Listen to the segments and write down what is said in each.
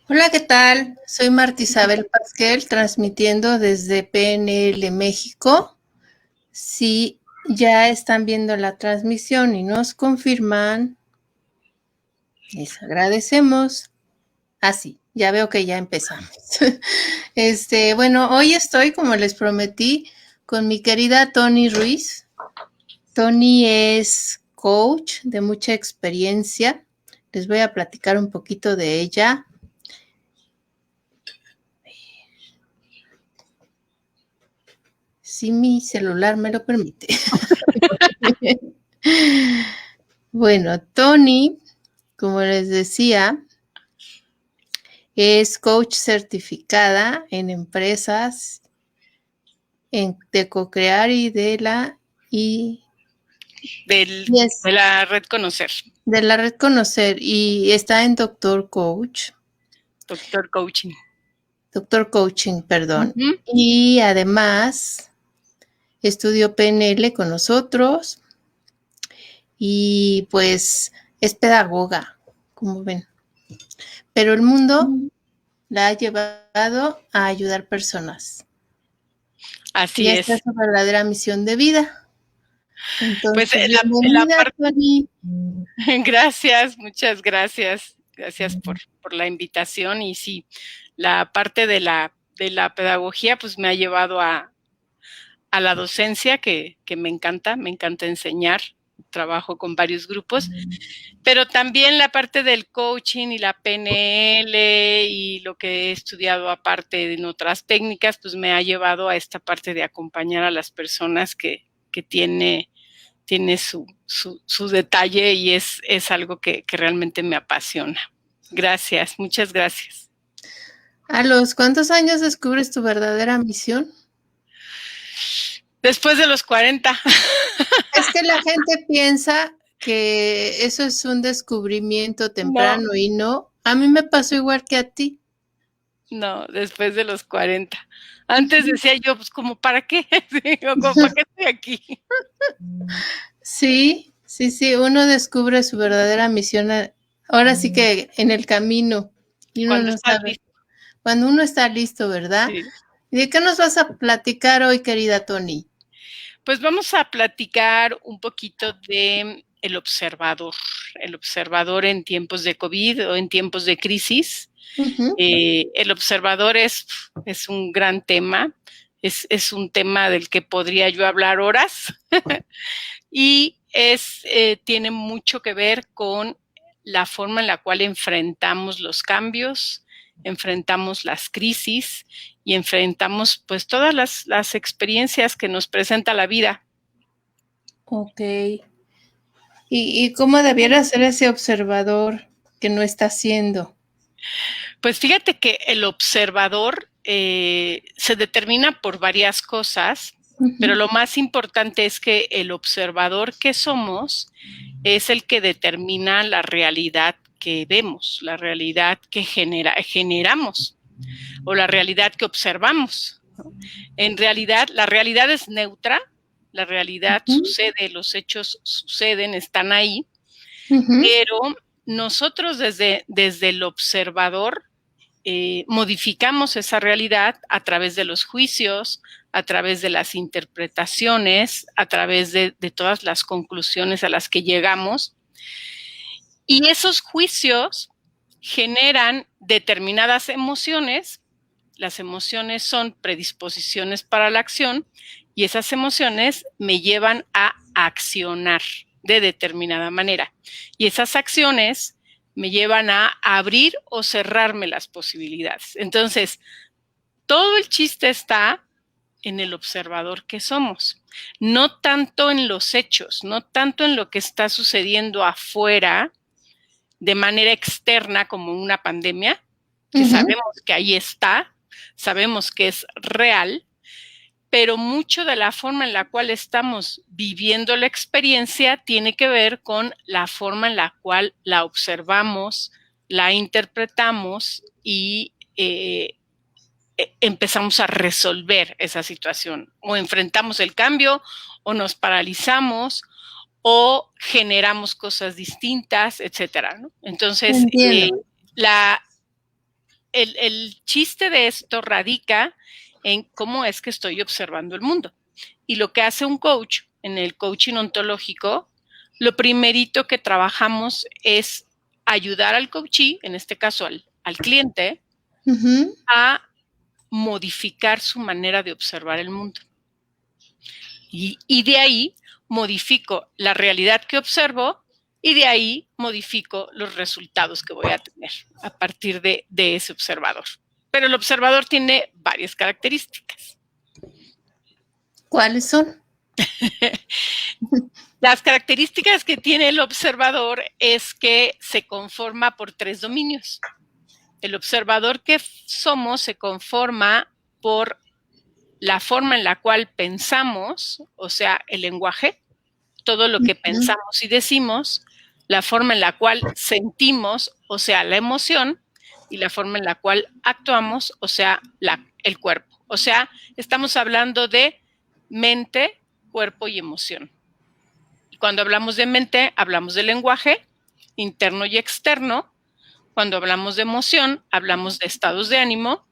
Hola, ¿qué tal? Soy Marta Isabel Pasquel, transmitiendo desde PNL México. Si ya están viendo la transmisión y nos confirman, les agradecemos. Sí, ya veo que ya empezamos. Bueno, hoy estoy, como les prometí, con mi querida Tony Ruiz. Tony es coach de mucha experiencia. Les voy a platicar un poquito de ella. Si mi celular me lo permite. Bueno, Tony, como les decía, es coach certificada en empresas de co-crear y de la red Conocer. De la red Conocer, y está en Doctor Coaching. Doctor Coaching, perdón. Y además estudió PNL con nosotros y pues es pedagoga, como ven. Pero el mundo la ha llevado a ayudar personas. Así es. Esta es su verdadera misión de vida. Entonces, pues bienvenida, Tony. Gracias, muchas gracias. Gracias por la invitación. Y sí, la parte de la pedagogía pues me ha llevado a la docencia, que me encanta enseñar. Trabajo con varios grupos, pero también la parte del coaching y la PNL y lo que he estudiado aparte en otras técnicas, pues me ha llevado a esta parte de acompañar a las personas que tiene su detalle, y es algo que realmente me apasiona. Gracias, muchas gracias. ¿A los cuántos años descubres tu verdadera misión? Después de los 40. Es que la gente piensa que eso es un descubrimiento temprano, y no. A mí me pasó igual que a ti. No, después de los 40. Antes decía yo, pues, ¿como para qué? ¿Como para qué estoy aquí? Sí, uno descubre su verdadera misión, ahora sí que en el camino, y uno no sabe. Listo. Cuando uno está listo, ¿verdad? Sí. ¿Y de qué nos vas a platicar hoy, querida Tony? Pues vamos a platicar un poquito de el observador en tiempos de COVID o en tiempos de crisis. El observador es un gran tema, es un tema del que podría yo hablar horas y tiene mucho que ver con la forma en la cual enfrentamos los cambios, enfrentamos las crisis y enfrentamos pues todas las experiencias que nos presenta la vida. Ok. ¿Y cómo debiera ser ese observador que no está haciendo? Pues fíjate que el observador se determina por varias cosas, pero lo más importante es que el observador que somos es el que determina la realidad que vemos, la realidad que generamos o la realidad que observamos. En realidad, la realidad es neutra, la realidad sucede, los hechos suceden, están ahí, pero nosotros desde el observador modificamos esa realidad a través de los juicios, a través de las interpretaciones, a través de todas las conclusiones a las que llegamos. Y esos juicios generan determinadas emociones. Las emociones son predisposiciones para la acción y esas emociones me llevan a accionar de determinada manera. Y esas acciones me llevan a abrir o cerrarme las posibilidades. Entonces, todo el chiste está en el observador que somos, no tanto en los hechos, no tanto en lo que está sucediendo afuera de manera externa como una pandemia, que sabemos que ahí está, sabemos que es real, pero mucho de la forma en la cual estamos viviendo la experiencia tiene que ver con la forma en la cual la observamos, la interpretamos y empezamos a resolver esa situación. O enfrentamos el cambio, o nos paralizamos, o generamos cosas distintas, etcétera, ¿no? Entonces, el chiste de esto radica en cómo es que estoy observando el mundo. Y lo que hace un coach en el coaching ontológico, lo primerito que trabajamos es ayudar al coachee, en este caso al cliente, a modificar su manera de observar el mundo. Y de ahí modifico la realidad que observo y de ahí modifico los resultados que voy a tener a partir de ese observador. Pero el observador tiene varias características. ¿Cuáles son? Las características que tiene el observador es que se conforma por 3 dominios. El observador que somos se conforma por la forma en la cual pensamos, o sea, el lenguaje, todo lo que pensamos y decimos, la forma en la cual sentimos, o sea, la emoción, y la forma en la cual actuamos, o sea, el cuerpo. O sea, estamos hablando de mente, cuerpo y emoción. Y cuando hablamos de mente, hablamos de lenguaje interno y externo. Cuando hablamos de emoción, hablamos de estados de ánimo.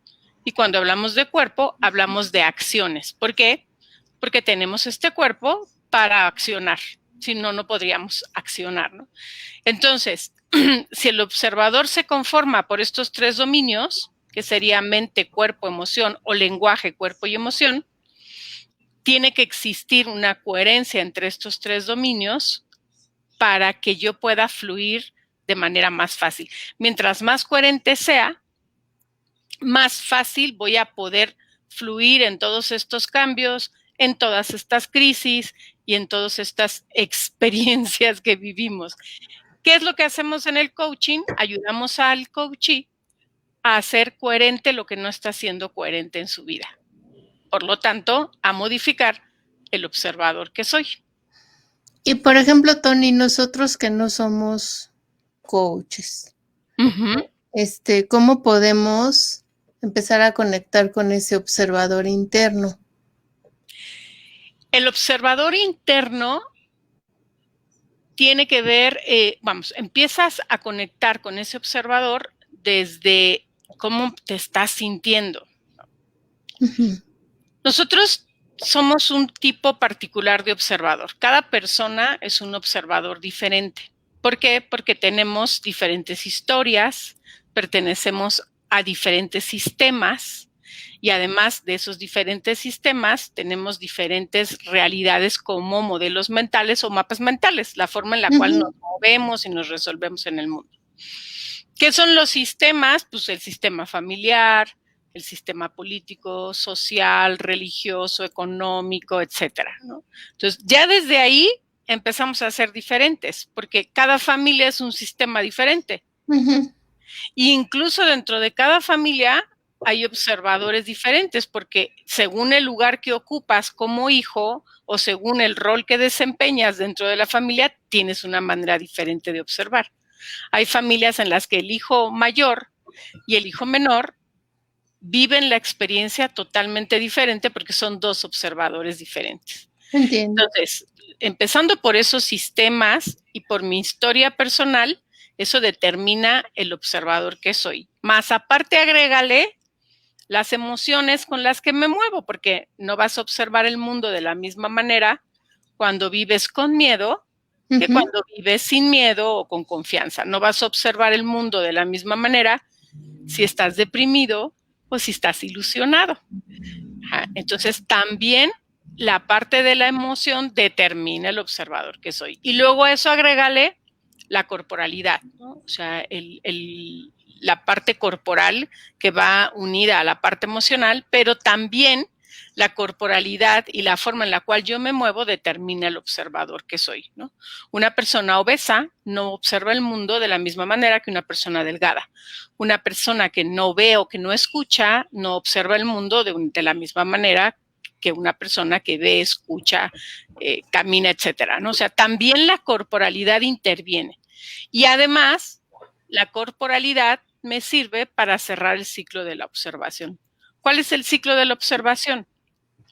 Y cuando hablamos de cuerpo, hablamos de acciones. ¿Por qué? Porque tenemos este cuerpo para accionar. Si no, no podríamos accionar, ¿no? Entonces, si el observador se conforma por estos 3 dominios, que sería mente, cuerpo, emoción, o lenguaje, cuerpo y emoción, tiene que existir una coherencia entre estos 3 dominios para que yo pueda fluir de manera más fácil. Mientras más coherente sea, más fácil voy a poder fluir en todos estos cambios, en todas estas crisis y en todas estas experiencias que vivimos. ¿Qué es lo que hacemos en el coaching? Ayudamos al coachee a hacer coherente lo que no está siendo coherente en su vida. Por lo tanto, a modificar el observador que soy. Y por ejemplo, Tony, nosotros que no somos coaches, ¿cómo podemos empezar a conectar con ese observador interno? El observador interno tiene que ver, empiezas a conectar con ese observador desde cómo te estás sintiendo. Nosotros somos un tipo particular de observador. Cada persona es un observador diferente. ¿Por qué? Porque tenemos diferentes historias, pertenecemos a diferentes sistemas y además de esos diferentes sistemas tenemos diferentes realidades como modelos mentales o mapas mentales, la forma en la cual nos movemos y nos resolvemos en el mundo. ¿Qué son los sistemas? Pues el sistema familiar, el sistema político, social, religioso, económico, etcétera, ¿no? Entonces, ya desde ahí empezamos a ser diferentes, porque cada familia es un sistema diferente. E incluso dentro de cada familia hay observadores diferentes, porque según el lugar que ocupas como hijo o según el rol que desempeñas dentro de la familia, tienes una manera diferente de observar. Hay familias en las que el hijo mayor y el hijo menor viven la experiencia totalmente diferente porque son 2 observadores diferentes. Entiendo. Entonces, empezando por esos sistemas y por mi historia personal, eso determina el observador que soy. Más aparte, agrégale las emociones con las que me muevo, porque no vas a observar el mundo de la misma manera cuando vives con miedo que cuando vives sin miedo o con confianza. No vas a observar el mundo de la misma manera si estás deprimido o si estás ilusionado. Entonces, también la parte de la emoción determina el observador que soy. Y luego a eso agrégale la corporalidad, ¿no? O sea, la parte corporal que va unida a la parte emocional, pero también la corporalidad y la forma en la cual yo me muevo determina el observador que soy, ¿no? Una persona obesa no observa el mundo de la misma manera que una persona delgada. Una persona que no ve o que no escucha no observa el mundo de la misma manera que una persona que ve, escucha, camina, etcétera, ¿no? O sea, también la corporalidad interviene. Y además, la corporalidad me sirve para cerrar el ciclo de la observación. ¿Cuál es el ciclo de la observación?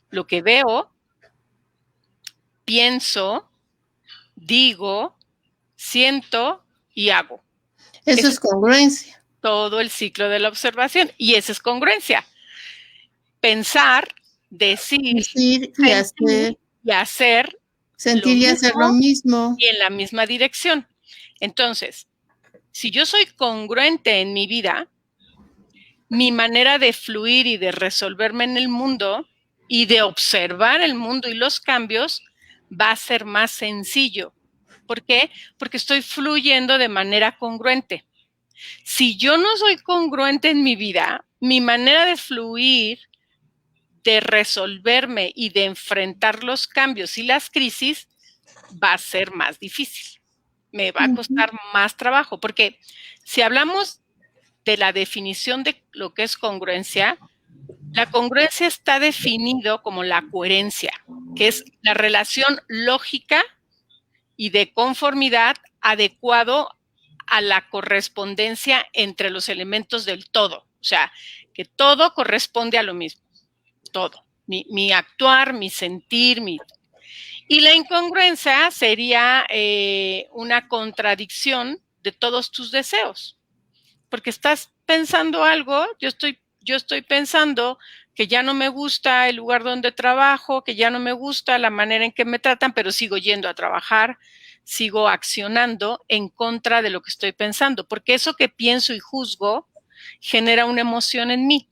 Lo que veo, pienso, digo, siento y hago. Eso es congruencia. Todo el ciclo de la observación. Y esa es congruencia. Pensar, decir y hacer. Y hacer. Sentir y hacer lo mismo. Y en la misma dirección. Entonces, si yo soy congruente en mi vida, mi manera de fluir y de resolverme en el mundo y de observar el mundo y los cambios va a ser más sencillo. ¿Por qué? Porque estoy fluyendo de manera congruente. Si yo no soy congruente en mi vida, mi manera de fluir, de resolverme y de enfrentar los cambios y las crisis va a ser más difícil. Me va a costar más trabajo, porque si hablamos de la definición de lo que es congruencia, la congruencia está definido como la coherencia, que es la relación lógica y de conformidad adecuado a la correspondencia entre los elementos del todo. O sea, que todo corresponde a lo mismo, todo. Mi actuar, mi sentir, Y la incongruencia sería una contradicción de todos tus deseos, porque estás pensando algo, yo estoy pensando que ya no me gusta el lugar donde trabajo, que ya no me gusta la manera en que me tratan, pero sigo yendo a trabajar, sigo accionando en contra de lo que estoy pensando, porque eso que pienso y juzgo genera una emoción en mí.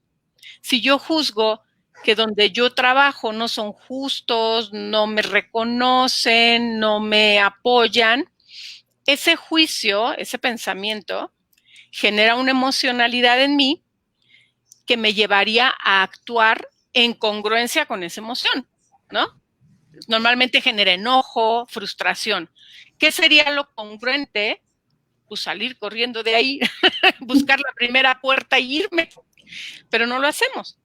Si yo juzgo que donde yo trabajo no son justos, no me reconocen, no me apoyan, ese juicio, ese pensamiento, genera una emocionalidad en mí que me llevaría a actuar en congruencia con esa emoción, ¿no? Normalmente genera enojo, frustración. ¿Qué sería lo congruente? Pues salir corriendo de ahí, buscar la primera puerta y irme, pero no lo hacemos.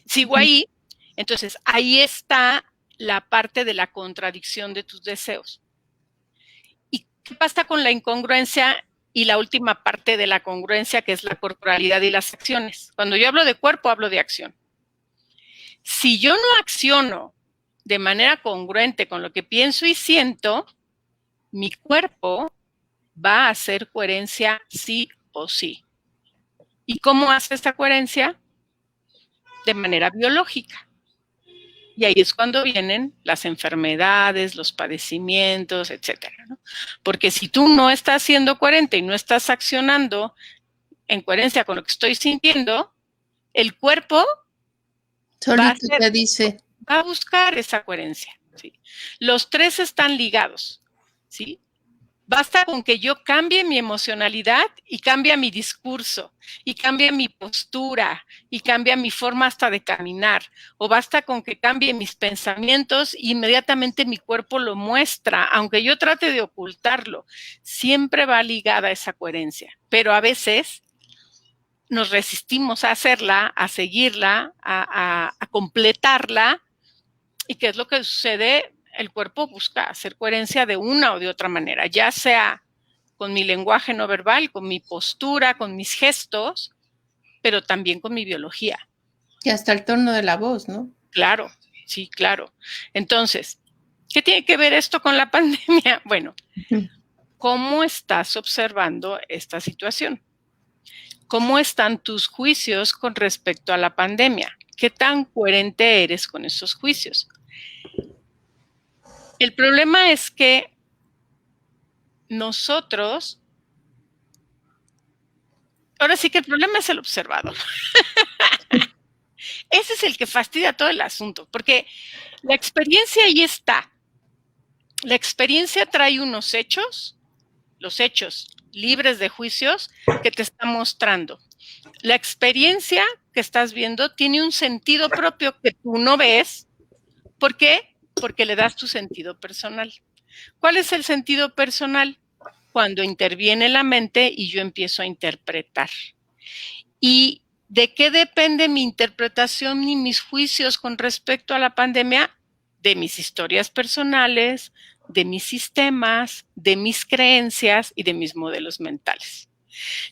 Sigo ahí, entonces ahí está la parte de la contradicción de tus deseos. ¿Y qué pasa con la incongruencia? Y la última parte de la congruencia, que es la corporalidad y las acciones. Cuando yo hablo de cuerpo, hablo de acción. Si yo no acciono de manera congruente con lo que pienso y siento, mi cuerpo va a hacer coherencia sí o sí. ¿Y cómo hace esta coherencia? De manera biológica. Y ahí es cuando vienen las enfermedades, los padecimientos, etcétera, ¿no? Porque si tú no estás siendo coherente y no estás accionando en coherencia con lo que estoy sintiendo, el cuerpo solito te dice, va a buscar esa coherencia, ¿sí? Los tres están ligados, ¿sí? Basta con que yo cambie mi emocionalidad y cambie mi discurso, y cambie mi postura, y cambie mi forma hasta de caminar, o basta con que cambie mis pensamientos y inmediatamente mi cuerpo lo muestra, aunque yo trate de ocultarlo, siempre va ligada a esa coherencia, pero a veces nos resistimos a hacerla, a seguirla, a completarla, y ¿qué es lo que sucede? El cuerpo busca hacer coherencia de una o de otra manera, ya sea con mi lenguaje no verbal, con mi postura, con mis gestos, pero también con mi biología. Y hasta el tono de la voz, ¿no? Claro, sí, claro. Entonces, ¿qué tiene que ver esto con la pandemia? Bueno, ¿cómo estás observando esta situación? ¿Cómo están tus juicios con respecto a la pandemia? ¿Qué tan coherente eres con esos juicios? El problema es que nosotros, ahora sí que el problema es el observador. Ese es el que fastidia todo el asunto, porque la experiencia ahí está. La experiencia trae unos hechos, los hechos libres de juicios que te está mostrando. La experiencia que estás viendo tiene un sentido propio que tú no ves. ¿Por qué? Porque le das tu sentido personal. ¿Cuál es el sentido personal? Cuando interviene la mente y yo empiezo a interpretar. Y ¿De qué depende mi interpretación y mis juicios con respecto a la pandemia? De mis historias personales, de mis sistemas, de mis creencias y de mis modelos mentales.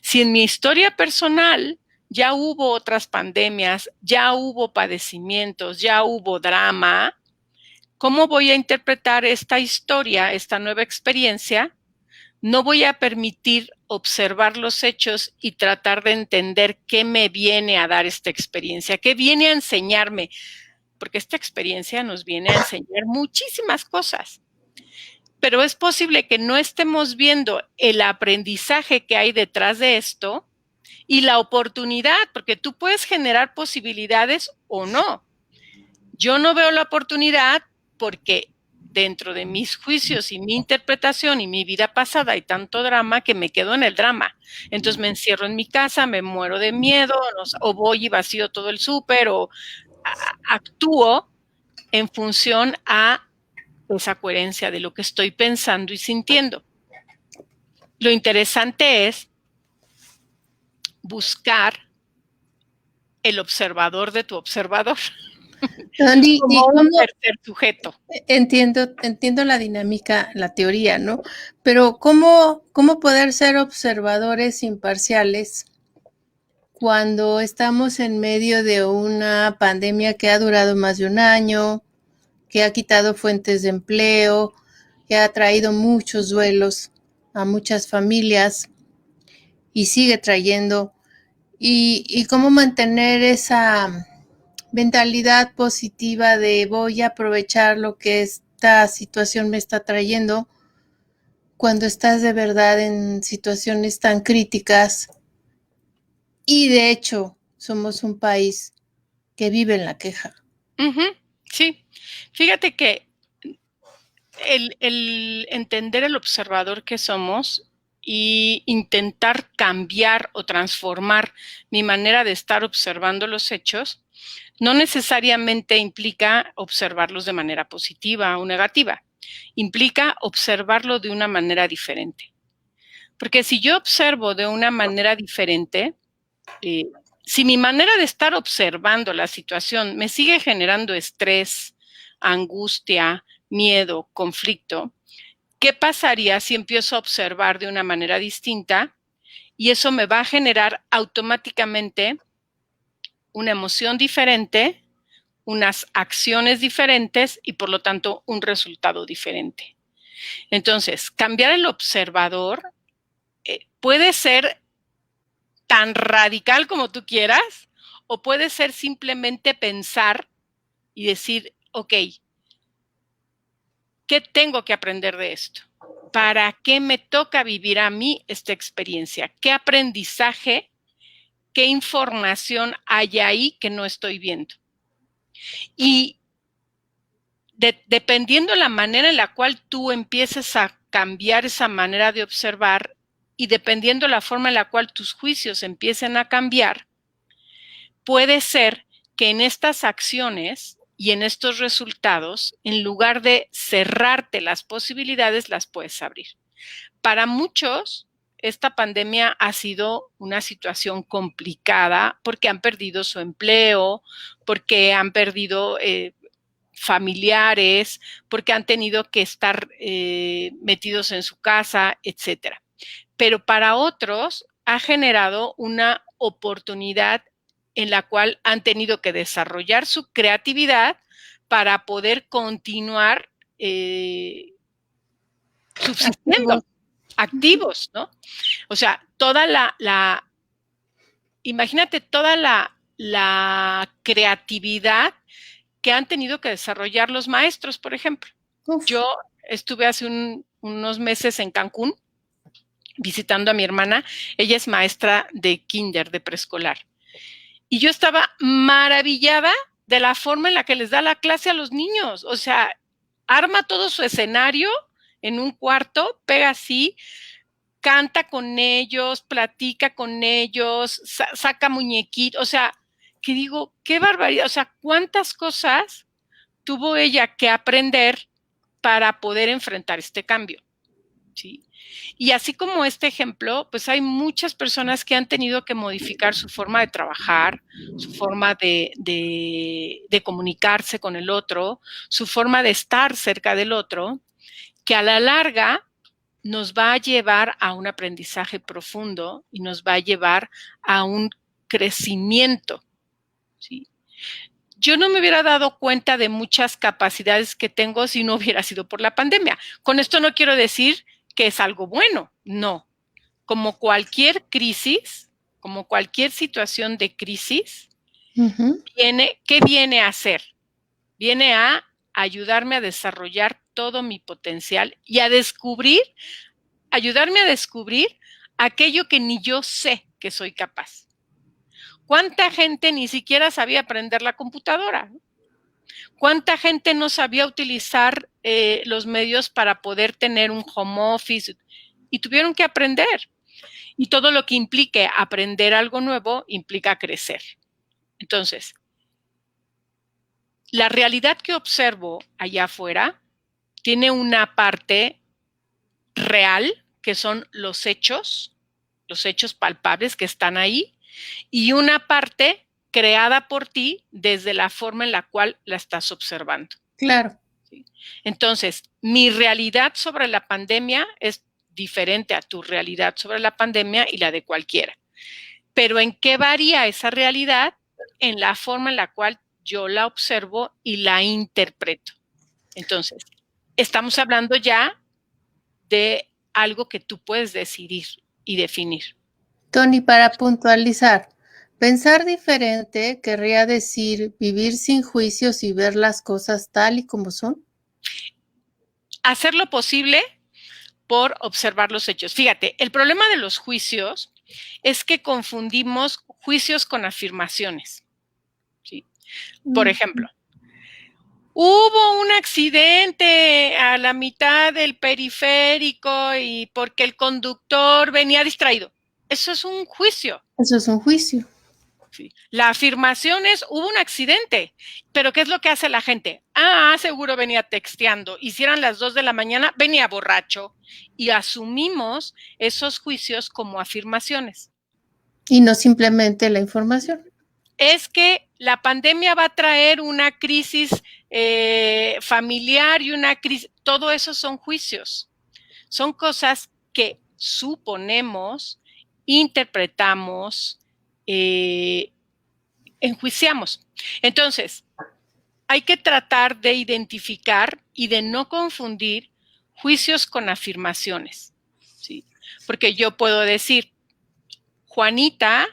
Si en mi historia personal ya hubo otras pandemias, ya hubo padecimientos, ya hubo drama, ¿cómo voy a interpretar esta historia, esta nueva experiencia? No voy a permitir observar los hechos y tratar de entender qué me viene a dar esta experiencia, qué viene a enseñarme, porque esta experiencia nos viene a enseñar muchísimas cosas. Pero es posible que no estemos viendo el aprendizaje que hay detrás de esto y la oportunidad, porque tú puedes generar posibilidades o no. Yo no veo la oportunidad porque dentro de mis juicios y mi interpretación y mi vida pasada hay tanto drama que me quedo en el drama. Entonces me encierro en mi casa, me muero de miedo, o voy y vacío todo el súper, o actúo en función a esa coherencia de lo que estoy pensando y sintiendo. Lo interesante es buscar el observador de tu observador. Como un tercer sujeto. Entiendo la dinámica, la teoría, ¿no? Pero ¿cómo poder ser observadores imparciales cuando estamos en medio de una pandemia que ha durado más de un año, que ha quitado fuentes de empleo, que ha traído muchos duelos a muchas familias y sigue trayendo? Y cómo mantener esa mentalidad positiva de voy a aprovechar lo que esta situación me está trayendo cuando estás de verdad en situaciones tan críticas y de hecho somos un país que vive en la queja. Sí, fíjate que el entender el observador que somos y intentar cambiar o transformar mi manera de estar observando los hechos no necesariamente implica observarlos de manera positiva o negativa, implica observarlo de una manera diferente. Porque si yo observo de una manera diferente, si mi manera de estar observando la situación me sigue generando estrés, angustia, miedo, conflicto, ¿qué pasaría si empiezo a observar de una manera distinta? Y eso me va a generar automáticamente una emoción diferente, unas acciones diferentes y por lo tanto un resultado diferente. Entonces, cambiar el observador puede ser tan radical como tú quieras o puede ser simplemente pensar y decir, ok, ¿qué tengo que aprender de esto? ¿Para qué me toca vivir a mí esta experiencia? ¿Qué aprendizaje, qué información hay ahí que no estoy viendo? Y dependiendo la manera en la cual tú empieces a cambiar esa manera de observar y dependiendo la forma en la cual tus juicios empiecen a cambiar, puede ser que en estas acciones y en estos resultados, en lugar de cerrarte las posibilidades, las puedes abrir. Para muchos, esta pandemia ha sido una situación complicada porque han perdido su empleo, porque han perdido familiares, porque han tenido que estar metidos en su casa, etcétera. Pero para otros ha generado una oportunidad en la cual han tenido que desarrollar su creatividad para poder continuar subsistiendo, activos, ¿no? O sea, imagínate toda la creatividad que han tenido que desarrollar los maestros, por ejemplo. Uf. Yo estuve hace unos meses en Cancún visitando a mi hermana. Ella es maestra de kinder, de preescolar. Y yo estaba maravillada de la forma en la que les da la clase a los niños. O sea, arma todo su escenario en un cuarto, pega así, canta con ellos, platica con ellos, saca muñequitos. O sea, que digo, qué barbaridad. O sea, cuántas cosas tuvo ella que aprender para poder enfrentar este cambio. ¿sí? Y así como este ejemplo, pues hay muchas personas que han tenido que modificar su forma de trabajar, su forma de comunicarse con el otro, su forma de estar cerca del otro, que a la larga nos va a llevar a un aprendizaje profundo y nos va a llevar a un crecimiento, ¿sí? Yo no me hubiera dado cuenta de muchas capacidades que tengo si no hubiera sido por la pandemia. Con esto no quiero decir que es algo bueno, no. Como cualquier crisis, como cualquier situación de crisis, ¿qué viene a hacer? Viene a ayudarme a desarrollar todo mi potencial y a descubrir, ayudarme a descubrir aquello que ni yo sé que soy capaz. ¿Cuánta gente ni siquiera sabía aprender la computadora? ¿Cuánta gente no sabía utilizar los medios para poder tener un home office? Y tuvieron que aprender. Y todo lo que implique aprender algo nuevo implica crecer. Entonces, la realidad que observo allá afuera tiene una parte real, que son los hechos palpables que están ahí, y una parte creada por ti desde la forma en la cual la estás observando. Claro. ¿Sí? Entonces, mi realidad sobre la pandemia es diferente a tu realidad sobre la pandemia y la de cualquiera. Pero ¿en qué varía esa realidad? En la forma en la cual yo la observo y la interpreto. Entonces, estamos hablando ya de algo que tú puedes decidir y definir. Tony, para puntualizar, pensar diferente querría decir vivir sin juicios y ver las cosas tal y como son. Hacer lo posible por observar los hechos. Fíjate, el problema de los juicios es que confundimos juicios con afirmaciones. ¿Sí? Por ejemplo, hubo un accidente a la mitad del periférico y porque el conductor venía distraído. Eso es un juicio. Eso es un juicio. Sí. La afirmación es, hubo un accidente, pero ¿qué es lo que hace la gente? Ah, seguro venía texteando, y si eran las 2 de la mañana, venía borracho, y asumimos esos juicios como afirmaciones. Y no simplemente la información. Es que la pandemia va a traer una crisis familiar y una crisis, todo eso son juicios, son cosas que suponemos, interpretamos, enjuiciamos. Entonces, hay que tratar de identificar y de no confundir juicios con afirmaciones, ¿sí? Porque yo puedo decir, Juanita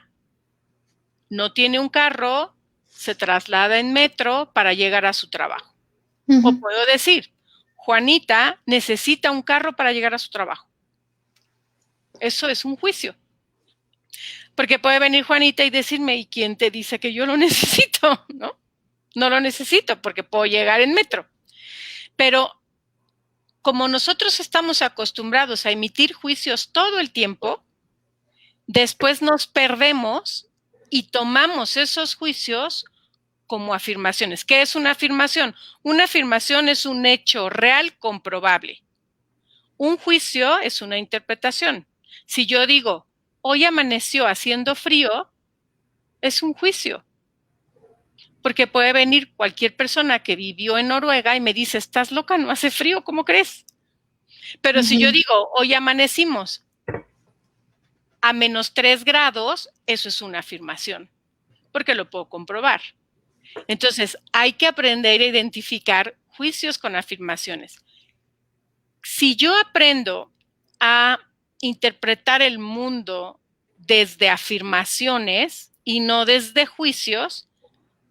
no tiene un carro, se traslada en metro para llegar a su trabajo. O puedo decir, Juanita necesita un carro para llegar a su trabajo. Eso es un juicio. Porque puede venir Juanita y decirme, ¿y quién te dice que yo lo necesito? ¿No? No lo necesito porque puedo llegar en metro. Pero como nosotros estamos acostumbrados a emitir juicios todo el tiempo, después nos perdemos y tomamos esos juicios como afirmaciones. ¿Qué es una afirmación? Una afirmación es un hecho real comprobable. Un juicio es una interpretación. Si yo digo, hoy amaneció haciendo frío, es un juicio. Porque puede venir cualquier persona que vivió en Noruega y me dice, estás loca, no hace frío, ¿cómo crees? Pero si yo digo, hoy amanecimos a -3 grados, eso es una afirmación, porque lo puedo comprobar. Entonces, hay que aprender a identificar juicios con afirmaciones. Si yo aprendo a interpretar el mundo desde afirmaciones y no desde juicios,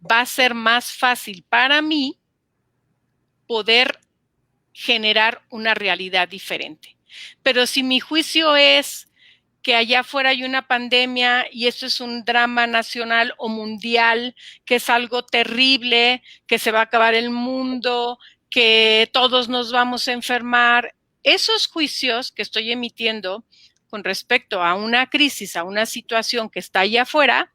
va a ser más fácil para mí poder generar una realidad diferente. Pero si mi juicio es que allá afuera hay una pandemia y esto es un drama nacional o mundial, que es algo terrible, que se va a acabar el mundo, que todos nos vamos a enfermar, esos juicios que estoy emitiendo con respecto a una crisis, a una situación que está allá afuera,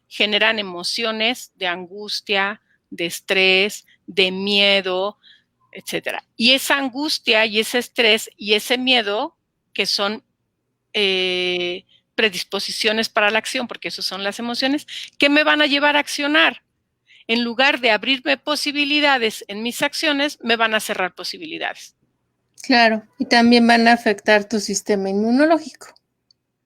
generan emociones de angustia, de estrés, de miedo, etcétera. Y esa angustia y ese estrés y ese miedo que son predisposiciones para la acción, porque esas son las emociones, que me van a llevar a accionar. En lugar de abrirme posibilidades en mis acciones, me van a cerrar posibilidades. Claro, y también van a afectar tu sistema inmunológico,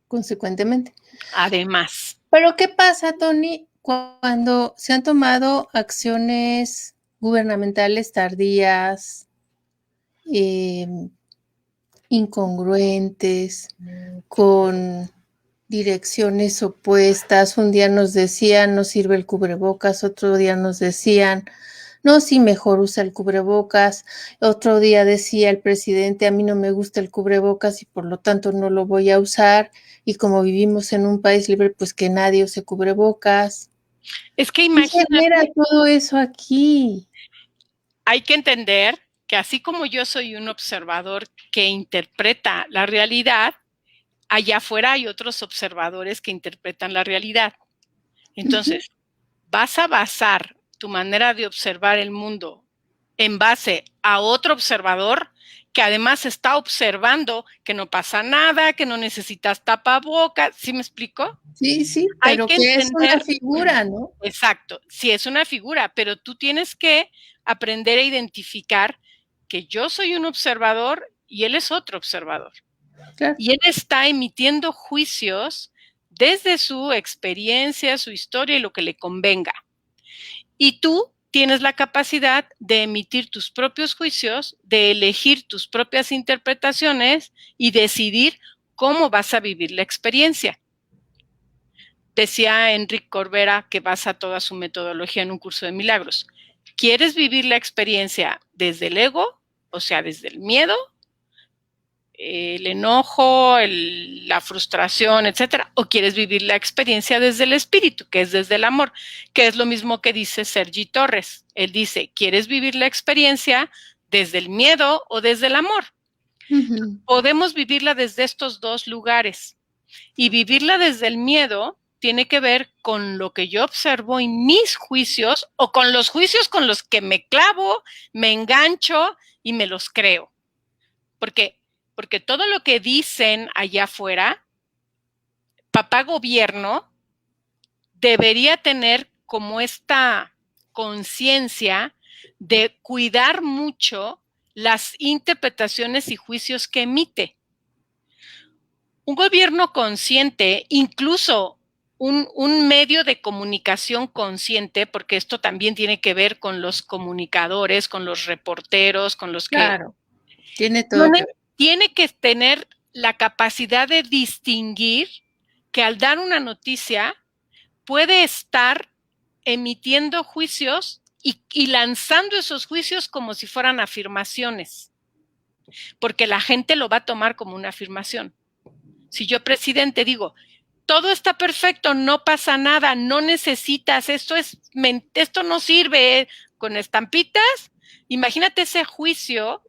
consecuentemente. Además. Pero ¿qué pasa, Tony, cuando se han tomado acciones gubernamentales tardías, incongruentes, con direcciones opuestas? Un día nos decían, no sirve el cubrebocas, otro día nos decían, no, sí, mejor usa el cubrebocas. Otro día decía el presidente, a mí no me gusta el cubrebocas y por lo tanto no lo voy a usar. Y como vivimos en un país libre, pues que nadie use cubrebocas. Es que ¿Qué genera imagínate, todo eso aquí? hay que entender que así como yo soy un observador que interpreta la realidad, allá afuera hay otros observadores que interpretan la realidad. Entonces, vas a basar tu manera de observar el mundo en base a otro observador que además está observando que no pasa nada, que no necesitas tapabocas. ¿Sí me explico? Sí, sí, Hay pero que que es una entender, figura, ¿no? exacto, sí es una figura, pero tú tienes que aprender a identificar que yo soy un observador y él es otro observador. Claro. Y él está emitiendo juicios desde su experiencia, su historia y lo que le convenga. Y tú tienes la capacidad de emitir tus propios juicios, de elegir tus propias interpretaciones y decidir cómo vas a vivir la experiencia. Decía Enrique Corbera que basa toda su metodología en un curso de milagros. ¿Quieres vivir la experiencia desde el ego, o sea, desde el miedo, el enojo, la frustración, etcétera? ¿O quieres vivir la experiencia desde el espíritu, que es desde el amor? Que es lo mismo que dice Sergi Torres. Él dice, ¿quieres vivir la experiencia desde el miedo o desde el amor? Podemos vivirla desde estos dos lugares. Y vivirla desde el miedo tiene que ver con lo que yo observo y mis juicios o con los juicios con los que me clavo, me engancho y me los creo. Porque todo lo que dicen allá afuera, papá gobierno debería tener como esta conciencia de cuidar mucho las interpretaciones y juicios que emite. Un gobierno consciente, incluso un medio de comunicación consciente, porque esto también tiene que ver con los comunicadores, con los reporteros, con los que... Claro, tiene todo que ver. Tiene que tener la capacidad de distinguir que al dar una noticia puede estar emitiendo juicios y lanzando esos juicios como si fueran afirmaciones, porque la gente lo va a tomar como una afirmación. Si yo, presidente, digo, todo está perfecto, no pasa nada, no necesitas, esto no sirve, con estampitas, imagínate ese juicio,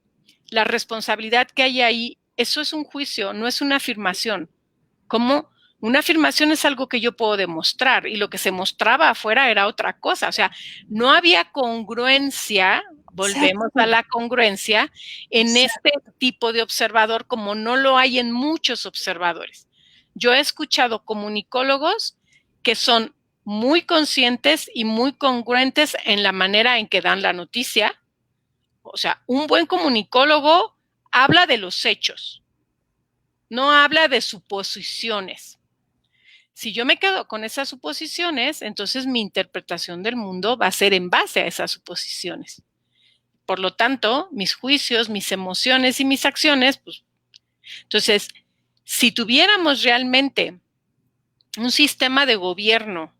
la responsabilidad que hay ahí, eso es un juicio, no es una afirmación. Como una afirmación es algo que yo puedo demostrar y lo que se mostraba afuera era otra cosa, o sea, no había congruencia. Volvemos a la congruencia en este tipo de observador, como no lo hay en muchos observadores. Yo he escuchado comunicólogos que son muy conscientes y muy congruentes en la manera en que dan la noticia. O sea, un buen comunicólogo habla de los hechos, no habla de suposiciones. Si yo me quedo con esas suposiciones, entonces mi interpretación del mundo va a ser en base a esas suposiciones. Por lo tanto, mis juicios, mis emociones y mis acciones, pues, entonces, si tuviéramos realmente un sistema de gobierno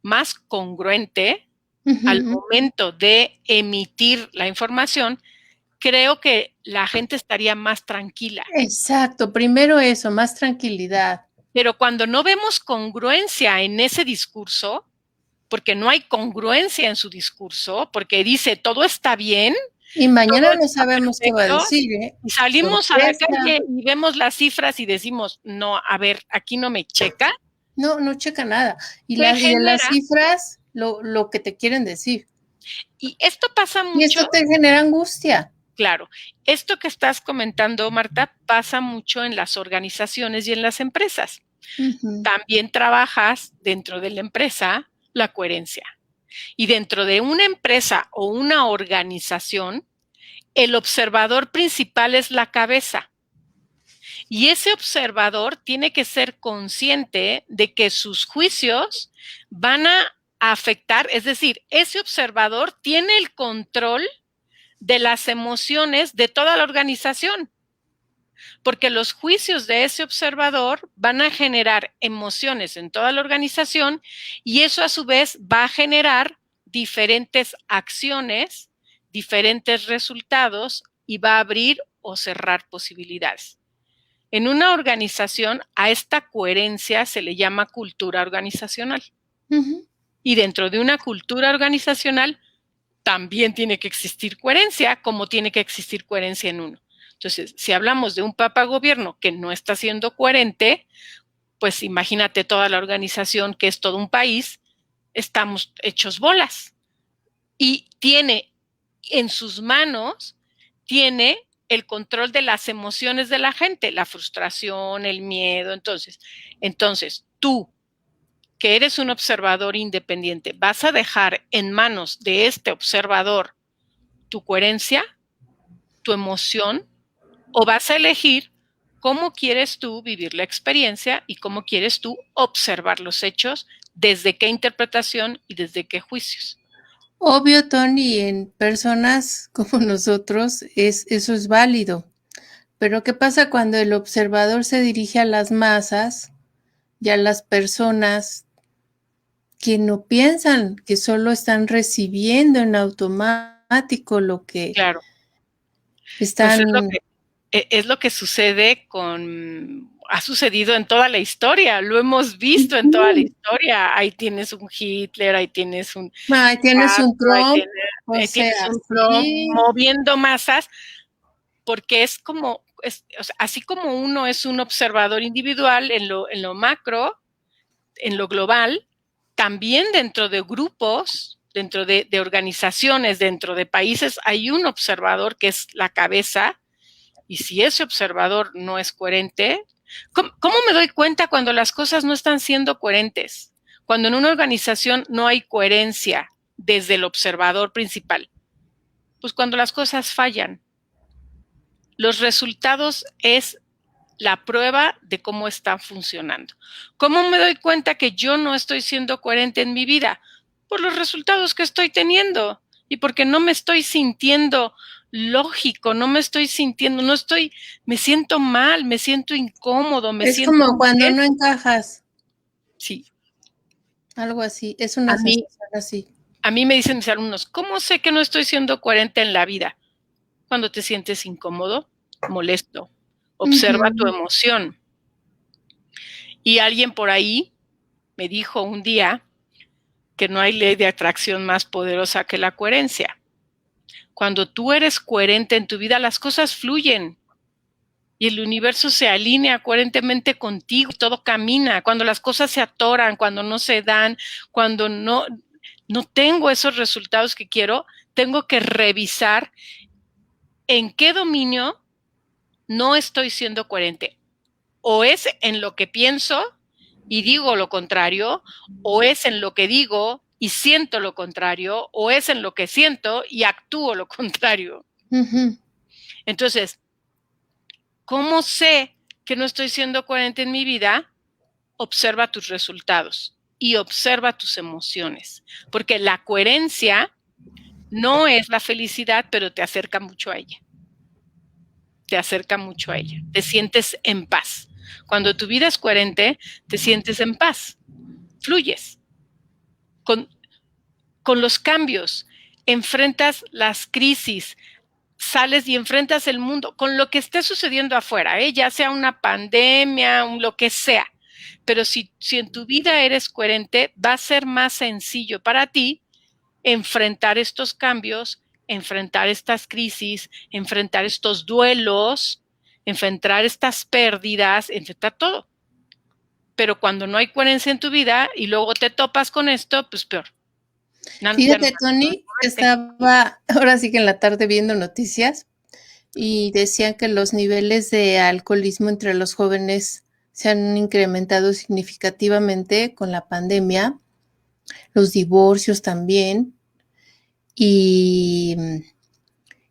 más congruente al momento de emitir la información, creo que la gente estaría más tranquila. Exacto, primero eso, más tranquilidad. Pero cuando no vemos congruencia en ese discurso, porque no hay congruencia en su discurso, porque dice todo está bien. Y mañana no sabemos qué va a decir, ¿eh? Y salimos sorpresa a la calle y vemos las cifras y decimos, no, a ver, aquí no me checa. No, no checa nada. Y de las cifras, lo que te quieren decir. Y esto pasa mucho. Y esto te genera angustia. Claro, esto que estás comentando, Marta, pasa mucho en las organizaciones y en las empresas. También trabajas dentro de la empresa la coherencia. Y dentro de una empresa o una organización, el observador principal es la cabeza. Y ese observador tiene que ser consciente de que sus juicios van a afectar, es decir, ese observador tiene el control de las emociones de toda la organización, porque los juicios de ese observador van a generar emociones en toda la organización y eso a su vez va a generar diferentes acciones, diferentes resultados y va a abrir o cerrar posibilidades. En una organización, a esta coherencia se le llama cultura organizacional. Y dentro de una cultura organizacional también tiene que existir coherencia, como tiene que existir coherencia en uno. Entonces, si hablamos de un papa gobierno que no está siendo coherente, pues imagínate toda la organización, que es todo un país, estamos hechos bolas. Y tiene en sus manos, tiene el control de las emociones de la gente, la frustración, el miedo. Entonces, tú, que eres un observador independiente, ¿vas a dejar en manos de este observador tu coherencia, tu emoción, o vas a elegir cómo quieres tú vivir la experiencia y cómo quieres tú observar los hechos, desde qué interpretación y desde qué juicios? Obvio, Tony, en personas como nosotros eso es válido. Pero ¿qué pasa cuando el observador se dirige a las masas y a las personas que no piensan, que solo están recibiendo en automático lo que claro. están... Pues es lo que sucede ha sucedido en toda la historia, lo hemos visto en toda la historia. Ahí tienes un Hitler, ahí tienes un Ahí tienes un Trump, tienes un Trump moviendo masas, porque es como, o sea, así como uno es un observador individual en lo macro, en lo global, también dentro de grupos, dentro de organizaciones, dentro de países, hay un observador que es la cabeza. Y si ese observador no es coherente, ¿cómo me doy cuenta cuando las cosas no están siendo coherentes? Cuando en una organización no hay coherencia desde el observador principal. Pues cuando las cosas fallan. Los resultados es la prueba de cómo están funcionando. ¿Cómo me doy cuenta que yo no estoy siendo coherente en mi vida? Por los resultados que estoy teniendo y porque no me estoy sintiendo lógico, no me estoy sintiendo, me siento mal, me siento incómodo, me siento... Es como cuando no encajas. Sí. Algo así, es una sensación así. A mí me dicen mis alumnos, ¿cómo sé que no estoy siendo coherente en la vida? Cuando te sientes incómodo, molesto, observa tu emoción. Y alguien por ahí me dijo un día que no hay ley de atracción más poderosa que la coherencia. Cuando tú eres coherente en tu vida, las cosas fluyen y el universo se alinea coherentemente contigo y todo camina. Cuando las cosas se atoran, cuando no se dan, cuando no tengo esos resultados que quiero, tengo que revisar en qué dominio no estoy siendo coherente. O es en lo que pienso y digo lo contrario, o es en lo que digo y siento lo contrario, o es en lo que siento y actúo lo contrario. Entonces, ¿cómo sé que no estoy siendo coherente en mi vida? Observa tus resultados y observa tus emociones, porque la coherencia no es la felicidad, pero te acerca mucho a ella. Te acerca mucho a ella. Te sientes en paz. Cuando tu vida es coherente, te sientes en paz. Fluyes. Con los cambios, enfrentas las crisis, sales y enfrentas el mundo con lo que esté sucediendo afuera, ya sea una pandemia, lo que sea. Pero si en tu vida eres coherente, va a ser más sencillo para ti enfrentar estos cambios, enfrentar estas crisis, enfrentar estos duelos, enfrentar estas pérdidas, enfrentar todo. Pero cuando no hay coherencia en tu vida y luego te topas con esto, pues peor. Fíjate, Tony, estaba ahora sí que en la tarde viendo noticias y decían que los niveles de alcoholismo entre los jóvenes se han incrementado significativamente con la pandemia, los divorcios también, y,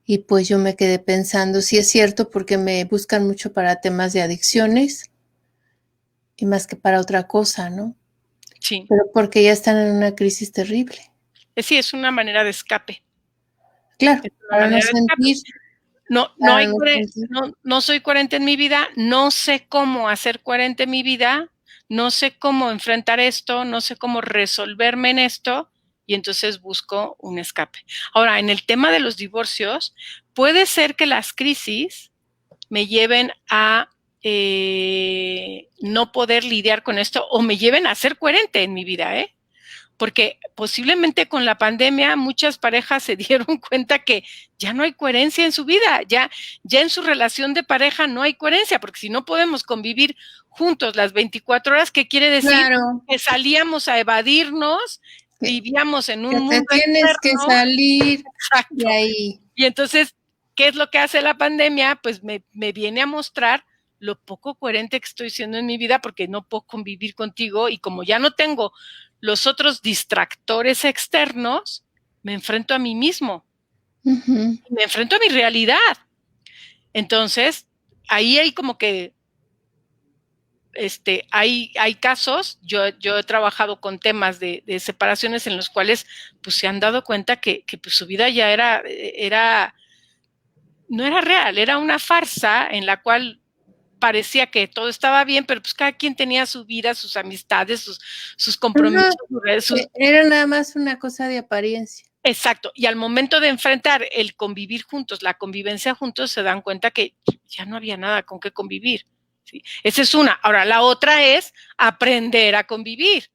y pues yo me quedé pensando, si es cierto, porque me buscan mucho para temas de adicciones y más que para otra cosa, ¿no? Sí. Pero porque ya están en una crisis terrible. Sí, es una manera de escape. Claro, Es una para no manera de escape. sentir, No, para no sentir. no soy coherente en mi vida, no sé cómo hacer coherente mi vida, no sé cómo enfrentar esto, no sé cómo resolverme en esto, y entonces busco un escape. Ahora, en el tema de los divorcios, puede ser que las crisis me lleven a no poder lidiar con esto o me lleven a ser coherente en mi vida, ¿eh? Porque posiblemente con la pandemia muchas parejas se dieron cuenta que ya no hay coherencia en su vida, ya en su relación de pareja no hay coherencia, porque si no podemos convivir juntos las 24 horas, ¿qué quiere decir? Claro, Que salíamos a evadirnos, que, vivíamos en que un te mundo tienes que externo, salir de exacto. ahí. Y entonces, ¿qué es lo que hace la pandemia? Pues me viene a mostrar lo poco coherente que estoy siendo en mi vida porque no puedo convivir contigo y como ya no tengo los otros distractores externos, me enfrento a mí mismo, Uh-huh. me enfrento a mi realidad. Entonces, ahí hay como que hay casos, yo he trabajado con temas de separaciones en los cuales pues se han dado cuenta que pues, su vida ya no era real, era una farsa en la cual parecía que todo estaba bien, pero pues cada quien tenía su vida, sus amistades, sus Ajá, compromisos, era nada más una cosa de apariencia. exacto. Y al momento de enfrentar el convivir juntos, la convivencia juntos, se dan cuenta que ya no había nada con qué convivir. ¿Sí? Esa es una. Ahora, la otra es aprender a convivir.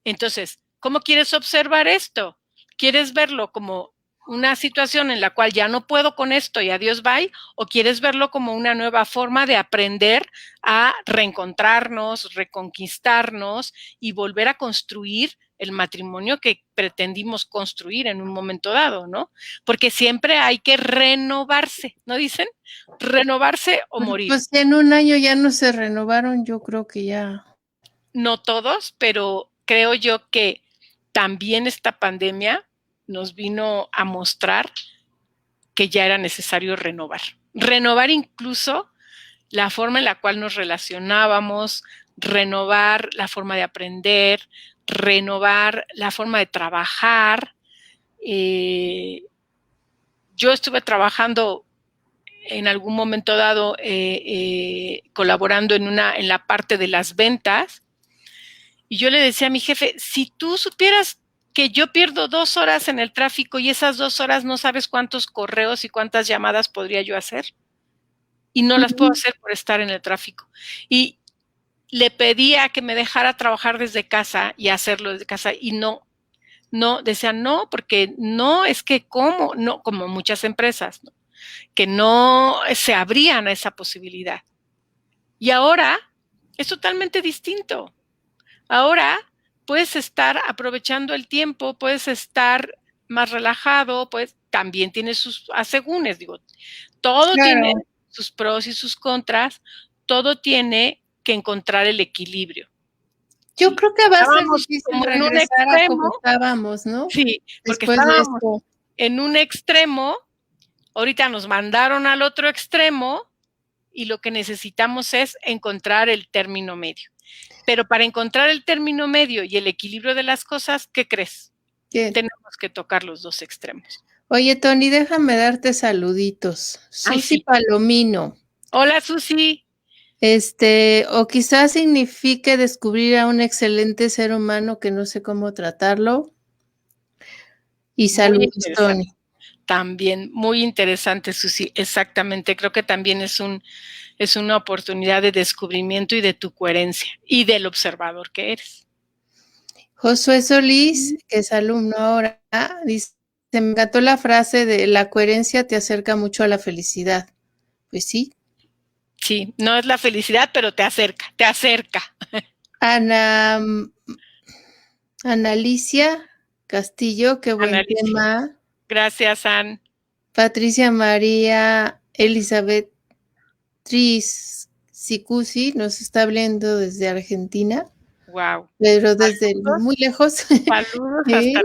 Entonces, ¿cómo quieres observar esto? ¿Quieres verlo como una situación en la cual ya no puedo con esto y adiós bye? ¿O quieres verlo como una nueva forma de aprender a reencontrarnos, reconquistarnos y volver a construir el matrimonio que pretendimos construir en un momento dado, ¿no? Porque siempre hay que renovarse, ¿no dicen? Renovarse o morir. Pues en un año ya no se renovaron, yo creo que ya. No todos, pero creo yo que también esta pandemia nos vino a mostrar que ya era necesario renovar. Renovar incluso la forma en la cual nos relacionábamos, renovar la forma de aprender, renovar la forma de trabajar. Yo estuve trabajando en algún momento dado colaborando en la parte de las ventas. Y yo le decía a mi jefe, si tú supieras que yo pierdo 2 horas en el tráfico y esas 2 horas no sabes cuántos correos y cuántas llamadas podría yo hacer. Y no las puedo Uh-huh. hacer por estar en el tráfico. Y le pedía que me dejara trabajar desde casa y hacerlo desde casa y no, decía no, porque no es que como, no, como muchas empresas, ¿no? Que no se abrían a esa posibilidad. Y ahora es totalmente distinto. Ahora puedes estar aprovechando el tiempo, puedes estar más relajado, pues también tiene sus asegúnes, digo, todo tiene Claro. sus pros y sus contras, todo tiene que encontrar el equilibrio. Yo ¿Sí? creo que va a ser Estábamos difícil como en un regresar a como extremo, estábamos, ¿no? sí, porque Después de estábamos esto. en un extremo, ahorita nos mandaron al otro extremo y lo que necesitamos es encontrar el término medio. Pero para encontrar el término medio y el equilibrio de las cosas, ¿qué crees? Bien. Tenemos que tocar los dos extremos. Oye, Tony, déjame darte saluditos. Ay, Susi sí. Palomino. Hola, Susi. O quizás signifique descubrir a un excelente ser humano que no sé cómo tratarlo. Y Muy saludos, interesante. Tony. También, muy interesante, Susi. Exactamente. Creo que también es una oportunidad de descubrimiento y de tu coherencia y del observador que eres. Josué Solís, que es alumno ahora, dice, me encantó la frase de la coherencia te acerca mucho a la felicidad. Pues sí. Sí, no es la felicidad, pero te acerca, te acerca. Ana, Analicia Castillo, qué buen Analicia. tema. Gracias, Ann. Patricia María Elizabeth Sicusi nos está hablando desde Argentina, Wow. pero desde Saludos, muy lejos. saludos Sí, hasta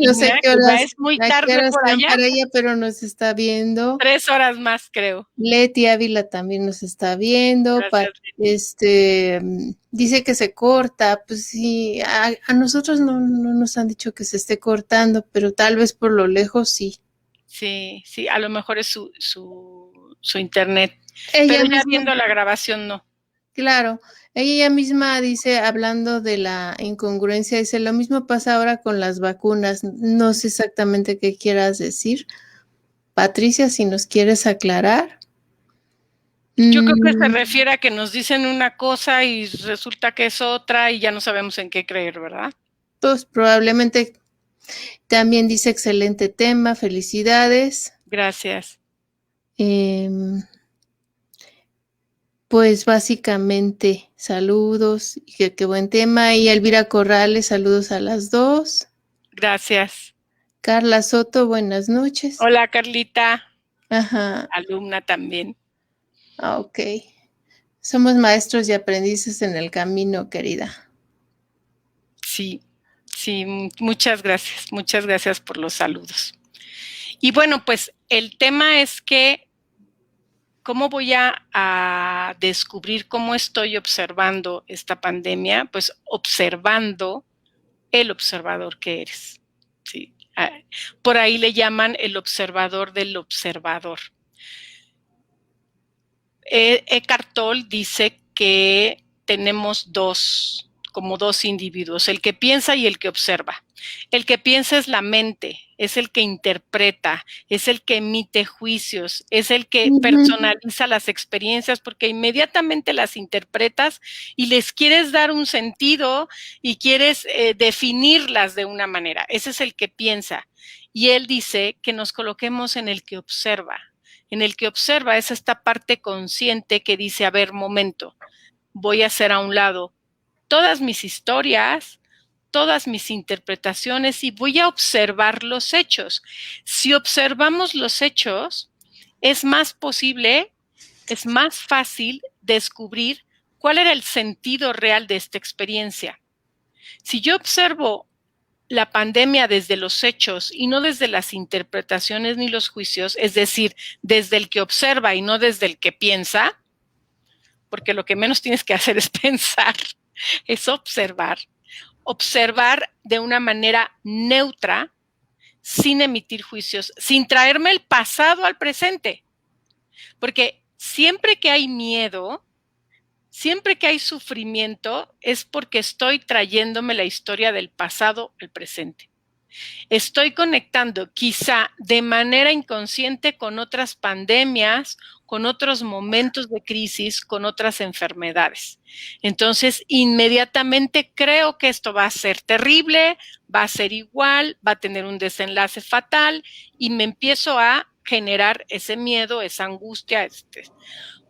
no sé Argentina, qué que ya horas, es muy a qué tarde horas por sean allá. para ella, pero nos está viendo. 3 horas más, creo. Leti Ávila también nos está viendo. Gracias, Leti. Dice que se corta. Pues sí, a nosotros no nos han dicho que se esté cortando, pero tal vez por lo lejos sí. Sí, sí, a lo mejor es su internet. Ella Pero ya misma, viendo la grabación, no. claro, ella misma dice, hablando de la incongruencia, dice, lo mismo pasa ahora con las vacunas. No sé exactamente qué quieras decir. Patricia, si nos quieres aclarar. Yo creo que se Mm, refiere a que nos dicen una cosa y resulta que es otra y ya no sabemos en qué creer, ¿verdad? pues probablemente también dice excelente tema, felicidades. Gracias. Em, pues básicamente saludos y qué buen tema. Y Elvira Corrales, saludos a las dos. Gracias. Carla Soto, buenas noches. Hola, Carlita, Ajá, alumna también. ok. Somos maestros y aprendices en el camino, querida. Sí, sí, muchas gracias por los saludos. Y bueno, pues el tema es que, ¿cómo voy a descubrir cómo estoy observando esta pandemia? Pues observando el observador que eres. ¿Sí? Por ahí le llaman el observador del observador. Eckhart Tolle dice que tenemos como dos individuos, el que piensa y el que observa. El que piensa es la mente, es el que interpreta, es el que emite juicios, es el que personaliza las experiencias porque inmediatamente las interpretas y les quieres dar un sentido y quieres definirlas de una manera. Ese es el que piensa. Y él dice que nos coloquemos en el que observa. En el que observa es esta parte consciente que dice, a ver, momento, voy a hacer a un lado todas mis historias, todas mis interpretaciones y voy a observar los hechos. Si observamos los hechos, es más posible, es más fácil descubrir cuál era el sentido real de esta experiencia. Si yo observo la pandemia desde los hechos y no desde las interpretaciones ni los juicios, es decir, desde el que observa y no desde el que piensa, porque lo que menos tienes que hacer es pensar, es observar. Observar de una manera neutra, sin emitir juicios, sin traerme el pasado al presente. Porque siempre que hay miedo, siempre que hay sufrimiento, es porque estoy trayéndome la historia del pasado al presente. Estoy conectando quizá de manera inconsciente con otras pandemias, con otros momentos de crisis, con otras enfermedades. Entonces, inmediatamente creo que esto va a ser terrible, va a ser igual, va a tener un desenlace fatal y me empiezo a generar ese miedo, esa angustia.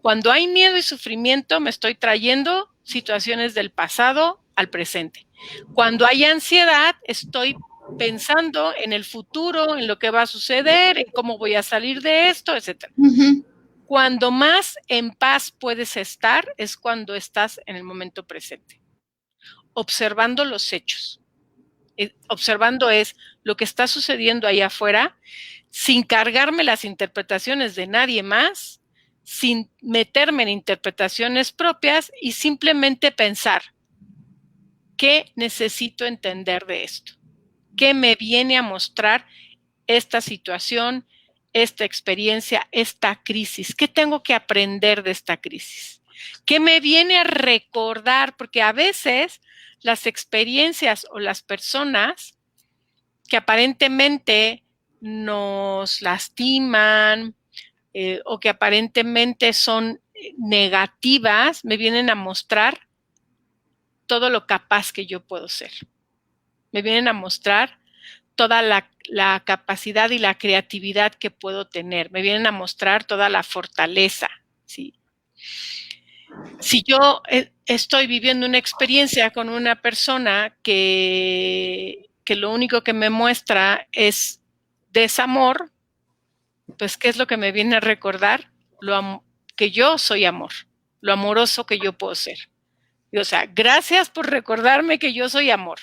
Cuando hay miedo y sufrimiento, me estoy trayendo situaciones del pasado al presente. Cuando hay ansiedad, estoy pensando en el futuro, en lo que va a suceder, en cómo voy a salir de esto, etc. Cuando más en paz puedes estar es cuando estás en el momento presente, observando los hechos. Observando es lo que está sucediendo allá afuera, sin cargarme las interpretaciones de nadie más, sin meterme en interpretaciones propias y simplemente pensar, ¿qué necesito entender de esto? ¿Qué me viene a mostrar esta situación, esta experiencia, esta crisis? ¿Qué tengo que aprender de esta crisis? ¿Qué me viene a recordar? Porque a veces las experiencias o las personas que aparentemente nos lastiman o que aparentemente son negativas, me vienen a mostrar todo lo capaz que yo puedo ser. Me vienen a mostrar toda la capacidad y la creatividad que puedo tener. Me vienen a mostrar toda la fortaleza, ¿sí? Si yo estoy viviendo una experiencia con una persona que lo único que me muestra es desamor, pues ¿qué es lo que me viene a recordar? que yo soy amor, lo amoroso que yo puedo ser. O sea, gracias por recordarme que yo soy amor.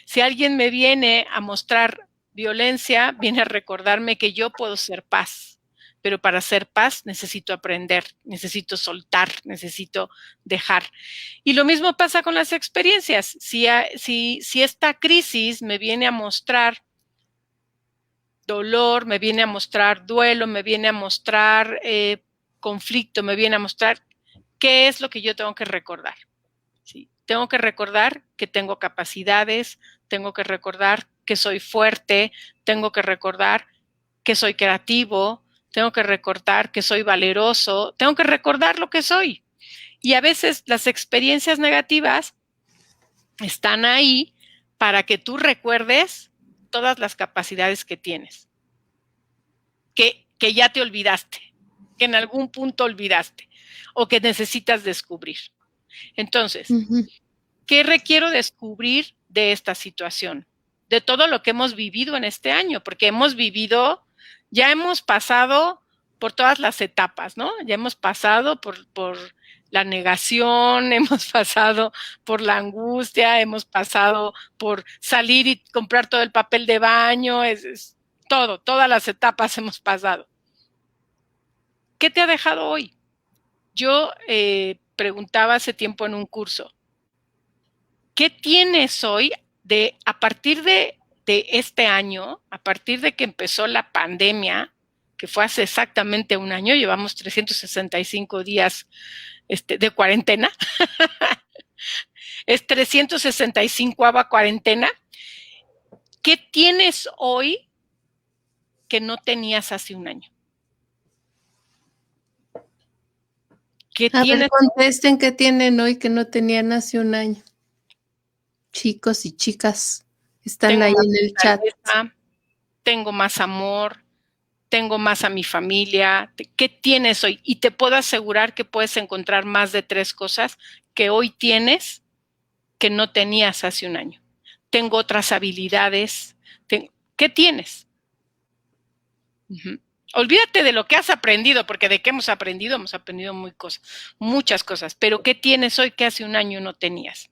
Si alguien me viene a mostrar violencia, viene a recordarme que yo puedo ser paz. Pero para ser paz necesito aprender, necesito soltar, necesito dejar. Y lo mismo pasa con las experiencias. Si esta crisis me viene a mostrar dolor, me viene a mostrar duelo, me viene a mostrar conflicto, me viene a mostrar qué es lo que yo tengo que recordar. ¿Sí? Tengo que recordar que tengo capacidades, tengo que recordar que soy fuerte, tengo que recordar que soy creativo, tengo que recordar que soy valeroso, tengo que recordar lo que soy. Y a veces las experiencias negativas están ahí para que tú recuerdes todas las capacidades que tienes, que ya te olvidaste, que en algún punto olvidaste o que necesitas descubrir. Entonces, ¿qué requiero descubrir de esta situación? De todo lo que hemos vivido en este año, porque ya hemos pasado por todas las etapas, ¿no? Ya hemos pasado por la negación, hemos pasado por la angustia, hemos pasado por salir y comprar todo el papel de baño, todas las etapas hemos pasado. ¿Qué te ha dejado hoy? Yo preguntaba hace tiempo en un curso, ¿qué tienes hoy a partir de este año, a partir de que empezó la pandemia, que fue hace exactamente un año, llevamos 365 días de cuarentena, es 365ª cuarentena, ¿qué tienes hoy que no tenías hace un año? ¿Qué tienes? Contesten qué tienen hoy que no tenían hace un año. Chicos y chicas, están ahí en el chat. Tengo más amor, tengo más a mi familia. ¿Qué tienes hoy? Y te puedo asegurar que puedes encontrar más de 3 cosas que hoy tienes que no tenías hace un año. Tengo otras habilidades. ¿Qué tienes? Olvídate de lo que has aprendido, porque de qué hemos aprendido muchas cosas. Pero ¿qué tienes hoy que hace un año no tenías?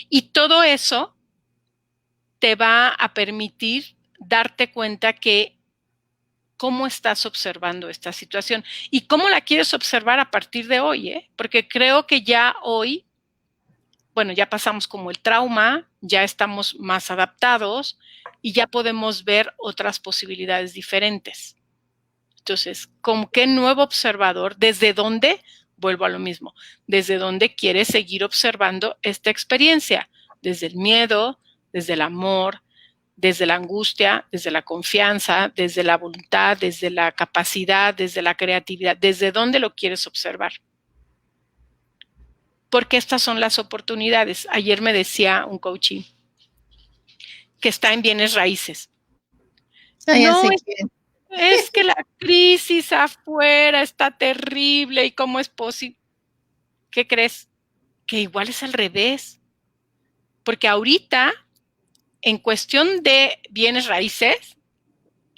Y todo eso te va a permitir darte cuenta que cómo estás observando esta situación y cómo la quieres observar a partir de hoy, porque creo que ya hoy, bueno, ya pasamos como el trauma, ya estamos más adaptados y ya podemos ver otras posibilidades diferentes. Entonces, ¿con qué nuevo observador? ¿Desde dónde? Vuelvo a lo mismo. ¿Desde dónde quieres seguir observando esta experiencia? Desde el miedo, desde el amor, desde la angustia, desde la confianza, desde la voluntad, desde la capacidad, desde la creatividad. ¿Desde dónde lo quieres observar? Porque estas son las oportunidades. Ayer me decía un coaching que está en bienes raíces. No, es que la crisis afuera está terrible y cómo es posible. ¿Qué crees? Que igual es al revés. Porque ahorita, en cuestión de bienes raíces,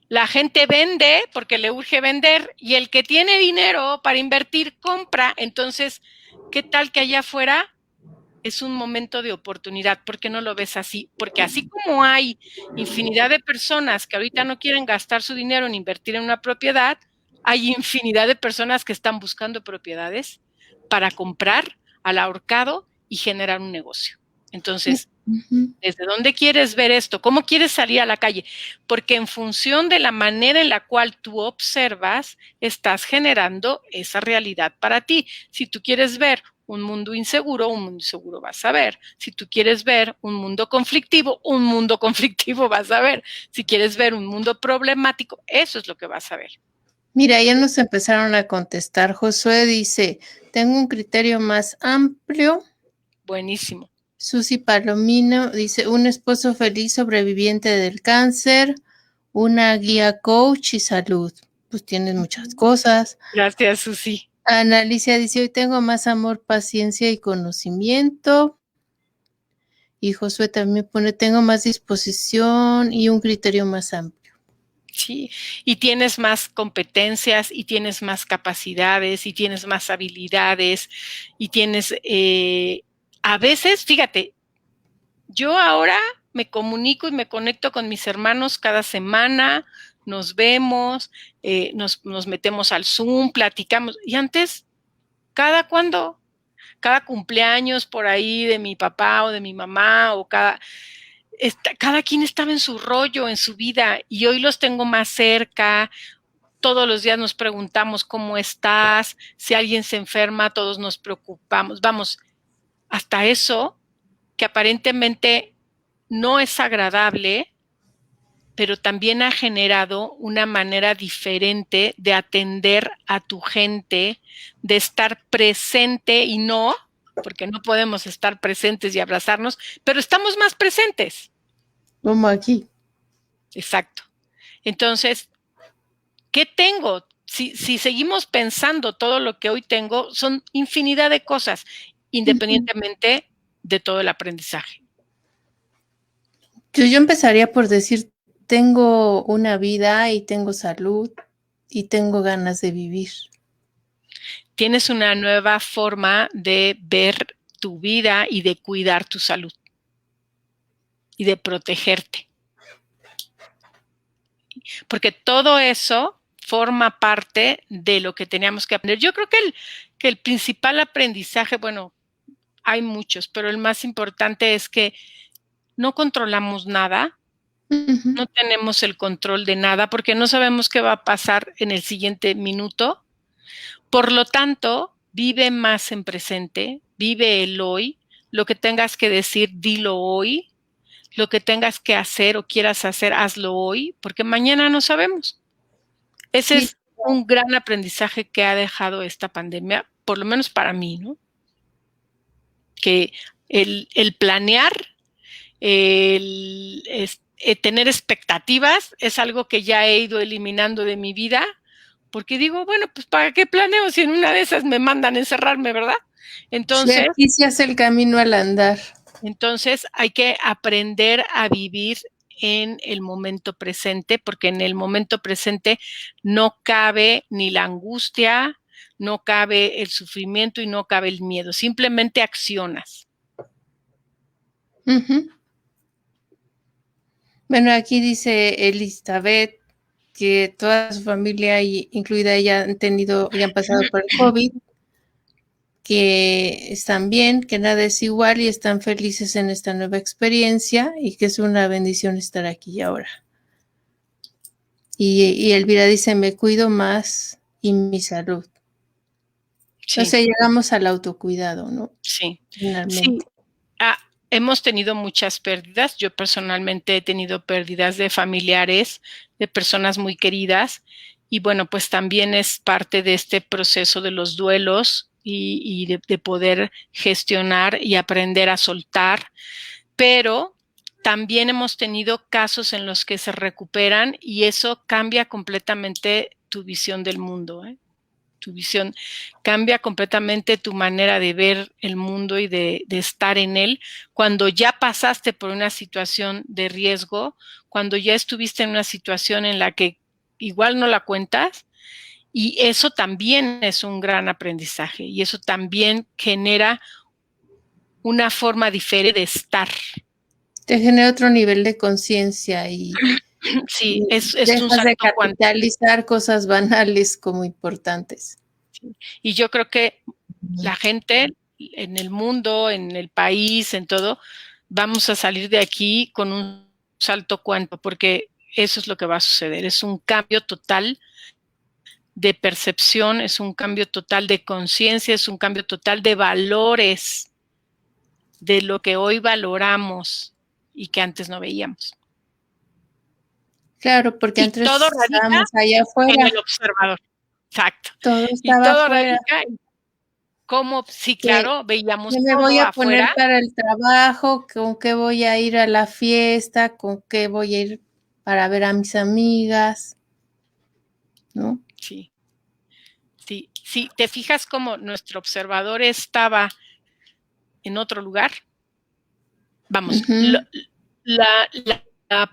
la gente vende porque le urge vender y el que tiene dinero para invertir compra. Entonces, ¿qué tal que allá afuera es un momento de oportunidad? ¿Por qué no lo ves así? Porque así como hay infinidad de personas que ahorita no quieren gastar su dinero en invertir en una propiedad, hay infinidad de personas que están buscando propiedades para comprar al ahorcado y generar un negocio. Entonces, ¿desde dónde quieres ver esto? ¿Cómo quieres salir a la calle? Porque en función de la manera en la cual tú observas, estás generando esa realidad para ti. Si tú quieres ver un mundo inseguro vas a ver. Si tú quieres ver un mundo conflictivo vas a ver. Si quieres ver un mundo problemático, eso es lo que vas a ver. Mira, ya nos empezaron a contestar. Josué dice, tengo un criterio más amplio. Buenísimo. Susi Palomino dice, un esposo feliz sobreviviente del cáncer, una guía coach y salud. Pues tienes muchas cosas. Gracias, Susi. Ana Alicia dice, hoy tengo más amor, paciencia y conocimiento. Y Josué también pone, tengo más disposición y un criterio más amplio. Sí, y tienes más competencias, y tienes más capacidades, y tienes más habilidades, y tienes, a veces, fíjate, yo ahora me comunico y me conecto con mis hermanos cada semana, nos vemos, nos metemos al Zoom, platicamos, y antes, ¿cada cuándo? Cada cumpleaños por ahí de mi papá o de mi mamá, o cada quien estaba en su rollo, en su vida, y hoy los tengo más cerca. Todos los días nos preguntamos cómo estás, si alguien se enferma, todos nos preocupamos. Vamos, hasta eso, que aparentemente no es agradable, pero también ha generado una manera diferente de atender a tu gente, de estar presente y no, porque no podemos estar presentes y abrazarnos, pero estamos más presentes. Como aquí. Exacto. Entonces, ¿qué tengo? Si seguimos pensando todo lo que hoy tengo, son infinidad de cosas, independientemente de todo el aprendizaje. Yo empezaría por decir, tengo una vida y tengo salud y tengo ganas de vivir. Tienes una nueva forma de ver tu vida y de cuidar tu salud y de protegerte. Porque todo eso forma parte de lo que teníamos que aprender. Yo creo que el principal aprendizaje, bueno, hay muchos, pero el más importante es que no controlamos nada, no tenemos el control de nada porque no sabemos qué va a pasar en el siguiente minuto. Por lo tanto, vive más en presente, vive el hoy, lo que tengas que decir, dilo hoy, lo que tengas que hacer o quieras hacer, hazlo hoy, porque mañana no sabemos. Ese Sí. es un gran aprendizaje que ha dejado esta pandemia, por lo menos para mí, ¿no? Que el planear, tener expectativas es algo que ya he ido eliminando de mi vida, porque digo, bueno, pues ¿para qué planeo si en una de esas me mandan a encerrarme, verdad? Sí, Entonces, aquí se hace el camino al andar. entonces hay que aprender a vivir en el momento presente, porque en el momento presente no cabe ni la angustia, no cabe el sufrimiento y no cabe el miedo, simplemente accionas. Bueno, aquí dice Elizabeth que toda su familia, incluida ella, han pasado por el COVID, que están bien, que nada es igual y están felices en esta nueva experiencia y que es una bendición estar aquí y ahora. Y Elvira dice, me cuido más y mi salud. Sí. O sea, llegamos al autocuidado, ¿no? Sí, Finalmente. sí. Hemos tenido muchas pérdidas. Yo personalmente he tenido pérdidas de familiares, de personas muy queridas. Y bueno, pues también es parte de este proceso de los duelos y de poder gestionar y aprender a soltar. Pero también hemos tenido casos en los que se recuperan y eso cambia completamente tu visión del mundo, ¿eh? Tu visión, cambia completamente tu manera de ver el mundo y de estar en él. Cuando ya pasaste por una situación de riesgo, cuando ya estuviste en una situación en la que igual no la cuentas, y eso también es un gran aprendizaje y eso también genera una forma diferente de estar. Te genera otro nivel de conciencia y Sí, es un dejas de salto cuántico. capitalizar cosas banales como importantes. Y yo creo que la gente en el mundo, en el país, en todo, vamos a salir de aquí con un salto cuántico, porque eso es lo que va a suceder. Es un cambio total de percepción, es un cambio total de conciencia, es un cambio total de valores, de lo que hoy valoramos y que antes no veíamos. Claro, porque Y antes todo radica estábamos allá en afuera, el observador. Exacto. todo Y estaba todo afuera. radica en cómo, sí, ¿Qué, claro, veíamos qué me voy todo a poner afuera. para el trabajo? ¿Con qué voy a ir a la fiesta? ¿Con qué voy a ir para ver a mis amigas? ¿No? Sí. Sí, sí, te fijas cómo nuestro observador estaba en otro lugar. Vamos, la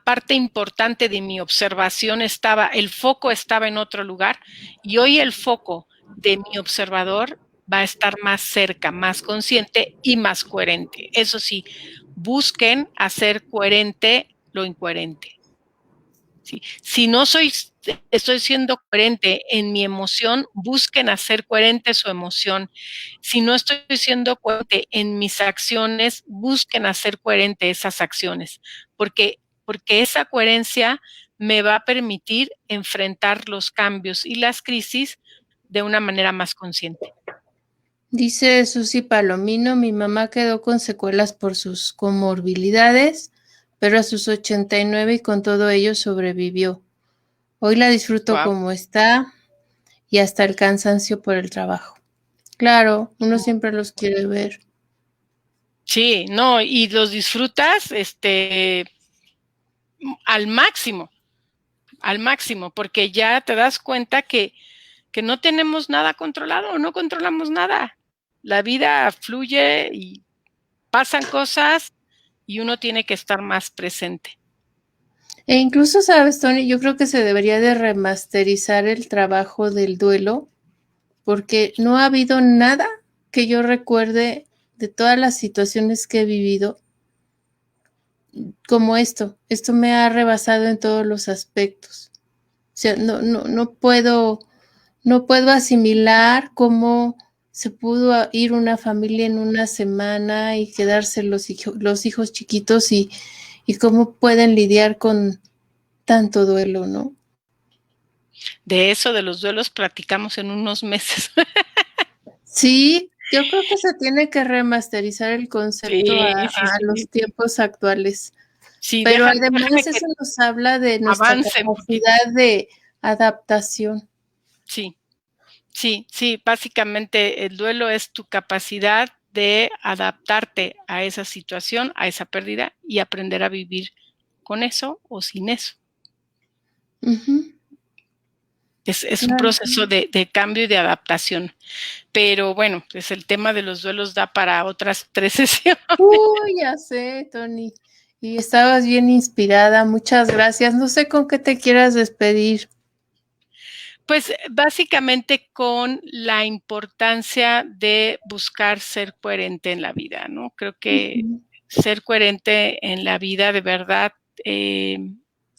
parte importante de mi observación el foco estaba en otro lugar, y hoy el foco de mi observador va a estar más cerca, más consciente y más coherente. Eso sí, busquen hacer coherente lo incoherente. ¿Sí? Si no estoy siendo coherente en mi emoción, busquen hacer coherente su emoción. Si no estoy siendo coherente en mis acciones, busquen hacer coherente esas acciones, porque esa coherencia me va a permitir enfrentar los cambios y las crisis de una manera más consciente. Dice Susi Palomino, mi mamá quedó con secuelas por sus comorbilidades, pero a sus 89 y con todo ello sobrevivió. Hoy la disfruto como está y hasta el cansancio por el trabajo. Claro, uno siempre los quiere ver. Sí, no, y los disfrutas al máximo, porque ya te das cuenta que no tenemos nada controlado, no controlamos nada. La vida fluye y pasan cosas y uno tiene que estar más presente. E incluso, sabes, Tony, yo creo que se debería de remasterizar el trabajo del duelo, porque no ha habido nada que yo recuerde de todas las situaciones que he vivido como esto. Esto me ha rebasado en todos los aspectos. O sea, no puedo asimilar cómo se pudo ir una familia en una semana y quedarse los hijos chiquitos y cómo pueden lidiar con tanto duelo, ¿no? De eso, de los duelos, platicamos en unos meses. Sí, yo creo que se tiene que remasterizar el concepto a los tiempos actuales. Sí, pero déjame además que eso nos habla de nuestra capacidad de adaptación. Sí, básicamente el duelo es tu capacidad de adaptarte a esa situación, a esa pérdida y aprender a vivir con eso o sin eso. Uh-huh. Es un proceso de cambio y de adaptación. Pero bueno, pues el tema de los duelos da para otras 3 sesiones. Ya sé, Tony. Y estabas bien inspirada. Muchas gracias. No sé con qué te quieras despedir. Pues básicamente con la importancia de buscar ser coherente en la vida, ¿no? Creo que ser coherente en la vida de verdad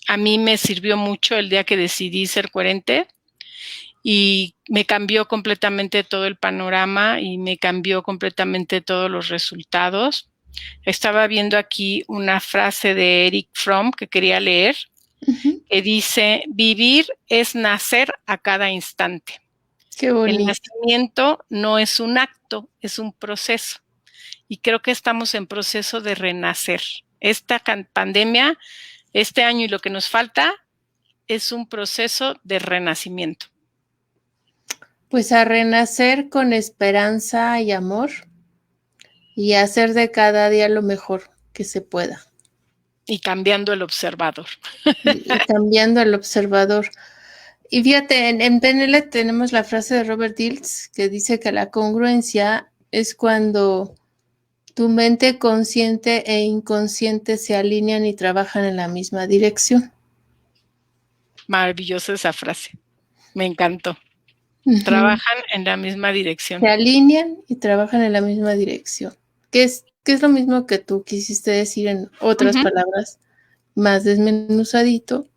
a mí me sirvió mucho el día que decidí ser coherente y me cambió completamente todo el panorama y me cambió completamente todos los resultados. Estaba viendo aquí una frase de Eric Fromm que quería leer, que dice, vivir es nacer a cada instante. Qué bonito. El nacimiento no es un acto, es un proceso. Y creo que estamos en proceso de renacer. Esta pandemia, este año y lo que nos falta, es un proceso de renacimiento. Pues a renacer con esperanza y amor y a hacer de cada día lo mejor que se pueda. Y cambiando el observador. Y cambiando el observador. Y fíjate, en PNL tenemos la frase de Robert Dilts que dice que la congruencia es cuando tu mente consciente e inconsciente se alinean y trabajan en la misma dirección. Maravillosa esa frase. Me encantó. Trabajan en la misma dirección. Se alinean y trabajan en la misma dirección. Que es lo mismo que tú quisiste decir en otras palabras, más desmenuzadito,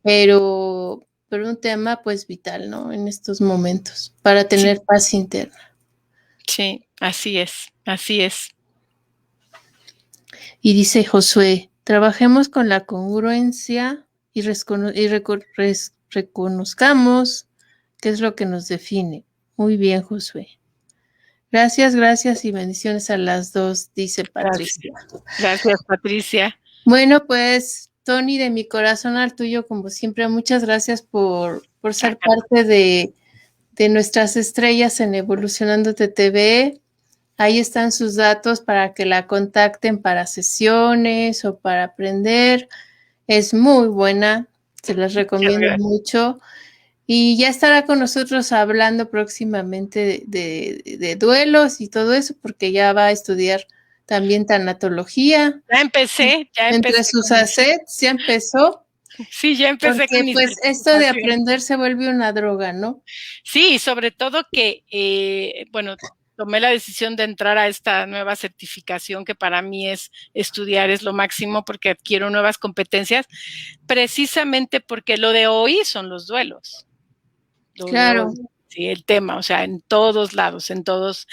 pero un tema pues vital, ¿no? En estos momentos, para tener paz interna. Sí, así es, así es. Y dice Josué, trabajemos con la congruencia y reconozcamos qué es lo que nos define. Muy bien, Josué. Gracias y bendiciones a las dos, dice Patricia. Gracias, Patricia. Bueno, pues, Tony, de mi corazón al tuyo, como siempre, muchas gracias por ser parte de nuestras estrellas en Evolucionándote TV. Ahí están sus datos para que la contacten para sesiones o para aprender. Es muy buena, se las recomiendo mucho. Y ya estará con nosotros hablando próximamente de duelos y todo eso, porque ya va a estudiar también tanatología. Ya empecé. Entre sus assets, ya empezó. Sí, ya empecé porque, con mis pues esto de aprender se vuelve una droga, ¿no? Sí, sobre todo que, bueno, tomé la decisión de entrar a esta nueva certificación que para mí es estudiar, es lo máximo porque adquiero nuevas competencias, precisamente porque lo de hoy son los duelos. Claro. Sí, el tema, o sea, en todos lados, en todos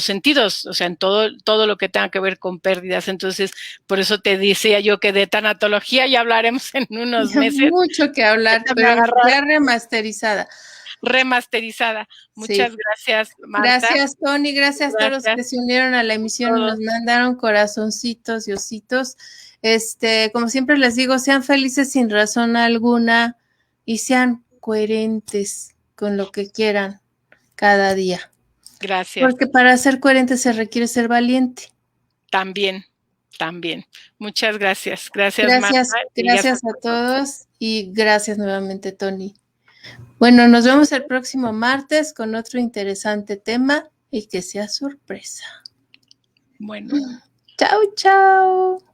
sentidos, o sea, en todo lo que tenga que ver con pérdidas. Entonces, por eso te decía yo que de tanatología ya hablaremos en unos meses. Mucho que hablar, pero ya remasterizada. Remasterizada. Muchas gracias, Marta. Gracias, Tony. Gracias a todos los que se unieron a la emisión y nos mandaron corazoncitos y ositos. Como siempre les digo, sean felices sin razón alguna y sean coherentes con lo que quieran cada día. Gracias. Porque para ser coherente se requiere ser valiente. También. Muchas gracias. Gracias, Marta. Gracias a todos y gracias nuevamente, Tony. Bueno, nos vemos el próximo martes con otro interesante tema y que sea sorpresa. Bueno. Chao, chao.